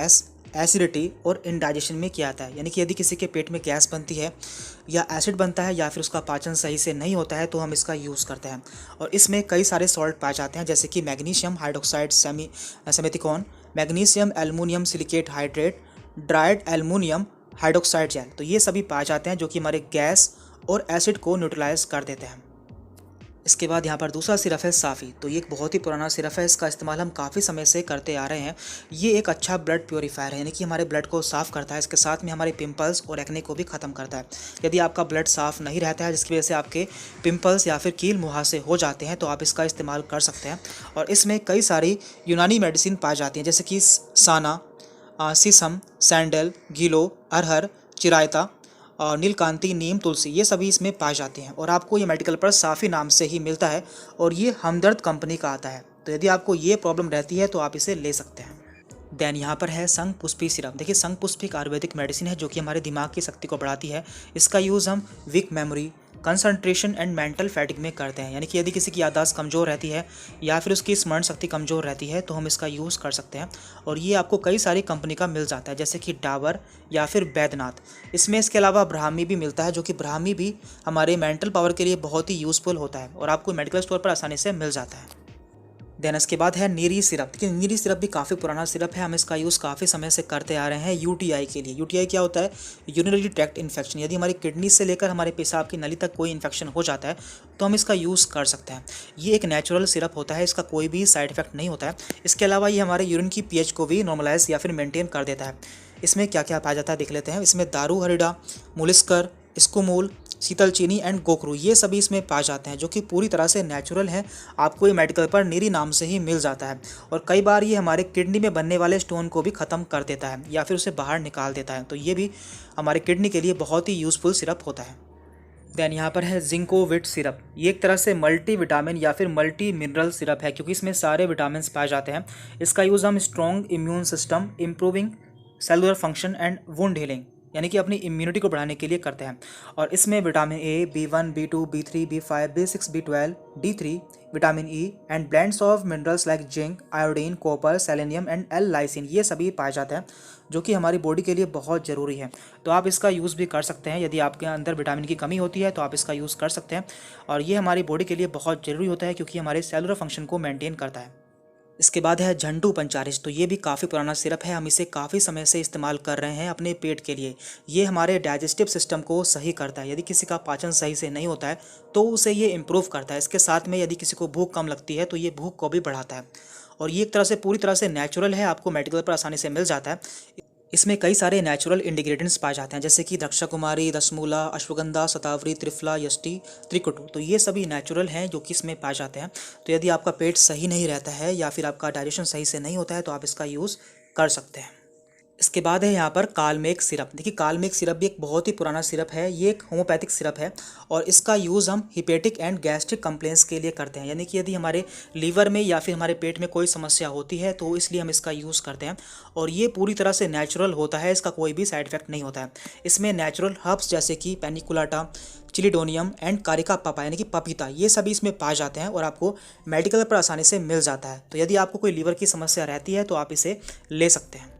Gas, acidity और indigestion में किया जाता है। यानी कि यदि किसी के पेट में गैस बनती है या एसिड बनता है या फिर उसका पाचन सही से नहीं होता है तो हम इसका यूज़ करते हैं। और इसमें कई सारे सॉल्ट पाए जाते हैं जैसे कि magnesium hydroxide simethicone, magnesium aluminium silicate hydrate, dried aluminium hydroxide gel. तो ये सभी पाए जाते हैं जो कि हमारे गैस और एसिड को न्यूट्रलाइज कर देते हैं। इसके बाद यहाँ पर दूसरा सिरप है साफ़ी। तो ये एक बहुत ही पुराना सिरप है, इसका इस्तेमाल हम काफ़ी समय से करते आ रहे हैं। ये एक अच्छा ब्लड प्योरीफायर है, यानी कि हमारे ब्लड को साफ़ करता है, इसके साथ में हमारे पिंपल्स और एक्ने को भी ख़त्म करता है। यदि आपका ब्लड साफ़ नहीं रहता है जिसकी वजह से आपके पिंपल्स या फिर कील मुहासे हो जाते हैं तो आप इसका इस्तेमाल कर सकते हैं। और इसमें कई सारी यूनानी मेडिसिन पाई जाती हैं जैसे कि साना, सीसम, सैंडल, गीलो, अरहर, चिरायता और नीलकांति, नीम, तुलसी, ये सभी इसमें पाए जाते हैं। और आपको ये मेडिकल पर साफ़ी नाम से ही मिलता है और ये हमदर्द कंपनी का आता है। तो यदि आपको ये प्रॉब्लम रहती है तो आप इसे ले सकते हैं। देन यहाँ पर है शंखपुष्पी सिरप। देखिए शंखपुष्पी एक आयुर्वेदिक मेडिसिन है जो कि हमारे दिमाग की शक्ति को बढ़ाती है। इसका यूज़ हम weak memory, concentration and mental fatigue में करते हैं। यानी कि यदि किसी की याददाश्त कमज़ोर रहती है या फिर उसकी स्मरण शक्ति कमज़ोर रहती है तो हम इसका यूज़ कर सकते हैं। और ये आपको कई सारी कंपनी का मिल जाता है जैसे कि डाबर या फिर बैद्यनाथ। इसमें इसके अलावा ब्राह्मी भी मिलता है जो कि ब्राह्मी भी हमारे मेंटल पावर के लिए बहुत ही यूज़फुल होता है और आपको मेडिकल स्टोर पर आसानी से मिल जाता है। देन इसके बाद है नीरी सिरप। देखिए नीरी सिरप भी काफ़ी पुराना सिरप है, हम इसका यूज़ काफ़ी समय से करते आ रहे हैं यूटीआई के लिए। यूटीआई क्या होता है? Urinary tract infection. यदि हमारी किडनी से लेकर हमारे पेशाब की नली तक कोई इन्फेक्शन हो जाता है तो हम इसका यूज़ कर सकते हैं। ये एक नेचुरल सिरप होता है, इसका कोई भी साइड इफेक्ट नहीं होता है। इसके अलावा ये हमारे यूरिन की पीएच को भी नॉर्मलाइज या फिर मेंटेन कर देता है। इसमें क्या क्या पाया जाता है देख लेते हैं। इसमें दारू हरिडा, मुलिस्कर, स्कूमूल, शीतल चीनी एंड गोखरू, ये सभी इसमें पाए जाते हैं जो कि पूरी तरह से नेचुरल हैं। आपको ये मेडिकल पर नीरी नाम से ही मिल जाता है। और कई बार ये हमारे किडनी में बनने वाले स्टोन को भी ख़त्म कर देता है या फिर उसे बाहर निकाल देता है। तो ये भी हमारे किडनी के लिए बहुत ही यूज़फुल सिरप होता है। देन यहाँ पर है जिंकोविट सिरप। ये एक तरह से मल्टी विटामिन या फिर मल्टी मिनरल सिरप है क्योंकि इसमें सारे विटामिन पाए जाते हैं। इसका यूज़ हम strong immune system, improving cellular function and wound healing, यानी कि अपनी इम्यूनिटी को बढ़ाने के लिए करते हैं। और इसमें vitamin A, B1, B2, B3, B5, B6, B12, D3, vitamin E and blends of minerals like zinc, iodine, copper, selenium and L lysine, ये सभी पाए जाते हैं जो कि हमारी बॉडी के लिए बहुत ज़रूरी है। तो आप इसका यूज़ भी कर सकते हैं। यदि आपके अंदर विटामिन की कमी होती है तो आप इसका यूज़ कर सकते हैं। और ये हमारी बॉडी के लिए बहुत ज़रूरी होता है क्योंकि हमारे सेलुलर फंक्शन को मेंटेन करता है। इसके बाद है झंडू पंचारिश। तो ये भी काफ़ी पुराना सिरप है, हम इसे काफ़ी समय से इस्तेमाल कर रहे हैं अपने पेट के लिए। ये हमारे डाइजेस्टिव सिस्टम को सही करता है। यदि किसी का पाचन सही से नहीं होता है तो उसे ये इम्प्रूव करता है। इसके साथ में यदि किसी को भूख कम लगती है तो ये भूख को भी बढ़ाता है। और ये एक तरह से पूरी तरह से नेचुरल है, आपको मेडिकल पर आसानी से मिल जाता है। इसमें कई सारे नेचुरल इंग्रेडिएंट्स पाए जाते हैं जैसे कि रक्षा कुमारी, दशमूला, अश्वगंधा, शतावरी, त्रिफला, यष्टि, त्रिकुटु। तो ये सभी नेचुरल हैं जो कि इसमें पाए जाते हैं। तो यदि आपका पेट सही नहीं रहता है या फिर आपका डाइजेशन सही से नहीं होता है तो आप इसका यूज़ कर सकते हैं। इसके बाद है यहाँ पर कालमेघ सिरप। देखिए कालमेघ सिरप भी एक बहुत ही पुराना सिरप है, ये एक होम्योपैथिक सिरप है और इसका यूज़ हम हिपेटिक एंड गैस्ट्रिक कंप्लेंट्स के लिए करते हैं। यानी कि यदि हमारे लीवर में या फिर हमारे पेट में कोई समस्या होती है तो इसलिए हम इसका यूज़ करते हैं। और ये पूरी तरह से नेचुरल होता है, इसका कोई भी साइड इफेक्ट नहीं होता है। इसमें नेचुरल हर्ब्स जैसे कि पेनिकुलाटा, चिलिडोनियम एंड कारिका पापा यानी कि पपीता, ये सभी इसमें पाए जाते हैं और आपको मेडिकल पर आसानी से मिल जाता है। तो यदि आपको कोई लीवर की समस्या रहती है तो आप इसे ले सकते हैं।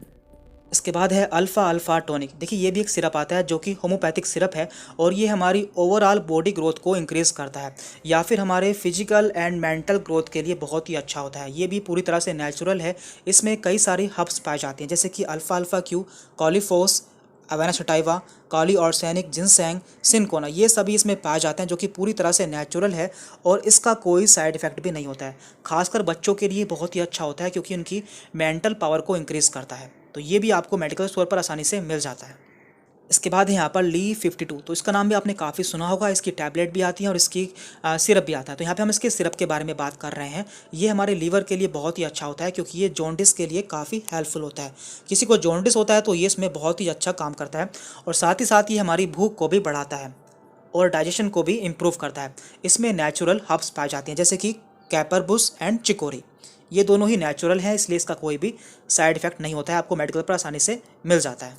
इसके बाद है अल्फ़ा अल्फ़ा टॉनिक। देखिए ये भी एक सिरप आता है जो कि होम्योपैथिक सिरप है और ये हमारी ओवरऑल बॉडी ग्रोथ को इंक्रीज़ करता है या फिर हमारे फिजिकल एंड मेंटल ग्रोथ के लिए बहुत ही अच्छा होता है। ये भी पूरी तरह से नेचुरल है। इसमें कई सारी हर्ब्स पाई जाती हैं जैसे कि अल्फ़ा अल्फ़ा Q, kali phos, avena sativa, kali arsenic, ginseng, cinchona, ये सभी इसमें पाए जाते हैं जो कि पूरी तरह से नेचुरल है और इसका कोई साइड इफ़ेक्ट भी नहीं होता है। खासकर बच्चों के लिए बहुत ही अच्छा होता है क्योंकि उनकी मेंटल पावर को इंक्रीज़ करता है। तो ये भी आपको मेडिकल स्टोर पर आसानी से मिल जाता है। इसके बाद है यहाँ पर Li52। तो इसका नाम भी आपने काफ़ी सुना होगा, इसकी टैबलेट भी आती है और इसकी सिरप भी आता है। तो यहाँ पे हम इसके सिरप के बारे में बात कर रहे हैं। ये हमारे लीवर के लिए बहुत ही अच्छा होता है क्योंकि ये जॉन्डिस के लिए काफ़ी हेल्पफुल होता है। किसी को जॉन्डिस होता है तो ये इसमें बहुत ही अच्छा काम करता है और साथ ही साथ ये हमारी भूख को भी बढ़ाता है और डाइजेशन को भी इम्प्रूव करता है। इसमें नेचुरल हर्ब्स पाई जाती हैं जैसे कि कैपरबुस एंड चिकोरी, ये दोनों ही नेचुरल हैं इसलिए इसका कोई भी साइड इफेक्ट नहीं होता है, आपको मेडिकल पर आसानी से मिल जाता है।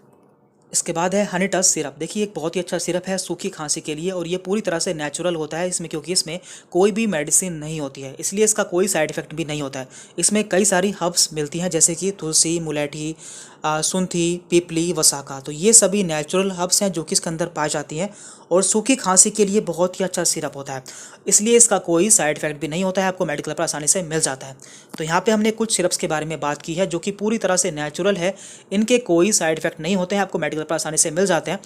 इसके बाद है हनी टच सिरप। देखिए एक बहुत ही अच्छा सिरप है सूखी खांसी के लिए, और ये पूरी तरह से नेचुरल होता है इसमें, क्योंकि इसमें कोई भी मेडिसिन नहीं होती है, इसलिए इसका कोई साइड इफेक्ट भी नहीं होता है। इसमें कई सारी हर्ब्स मिलती हैं जैसे कि तुलसी, मुलेठी, सुंठी, पीपली, वसाका। तो ये सभी नेचुरल हर्ब्स हैं जो कि इसके अंदर पाई जाती हैं, और सूखी खांसी के लिए बहुत ही अच्छा सिरप होता है, इसलिए इसका कोई साइड इफेक्ट भी नहीं होता है, आपको मेडिकल पर आसानी से मिल जाता है। तो यहाँ पे हमने कुछ सिरप्स के बारे में बात की है जो कि पूरी तरह से नेचुरल है, इनके कोई साइड इफेक्ट नहीं होते हैं, आपको मेडिकल पर आसानी से मिल जाते हैं।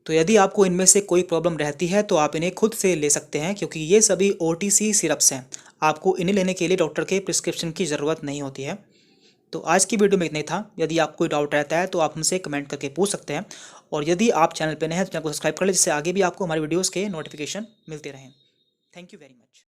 तो यदि आपको इनमें से कोई प्रॉब्लम रहती है तो आप इन्हें खुद से ले सकते हैं, क्योंकि ये सभी OTC सिरप्स हैं, आपको इन्हें लेने के लिए डॉक्टर के प्रिस्क्रिप्शन की ज़रूरत नहीं होती है। तो आज की वीडियो में इतना ही था। यदि आपको कोई डाउट रहता है तो आप हमसे कमेंट करके पूछ सकते हैं, और यदि आप चैनल पर नए हैं तो चैनल को सब्सक्राइब कर लें, जिससे आगे भी आपको हमारी वीडियोज़ के नोटिफिकेशन मिलते रहें। Thank you very much.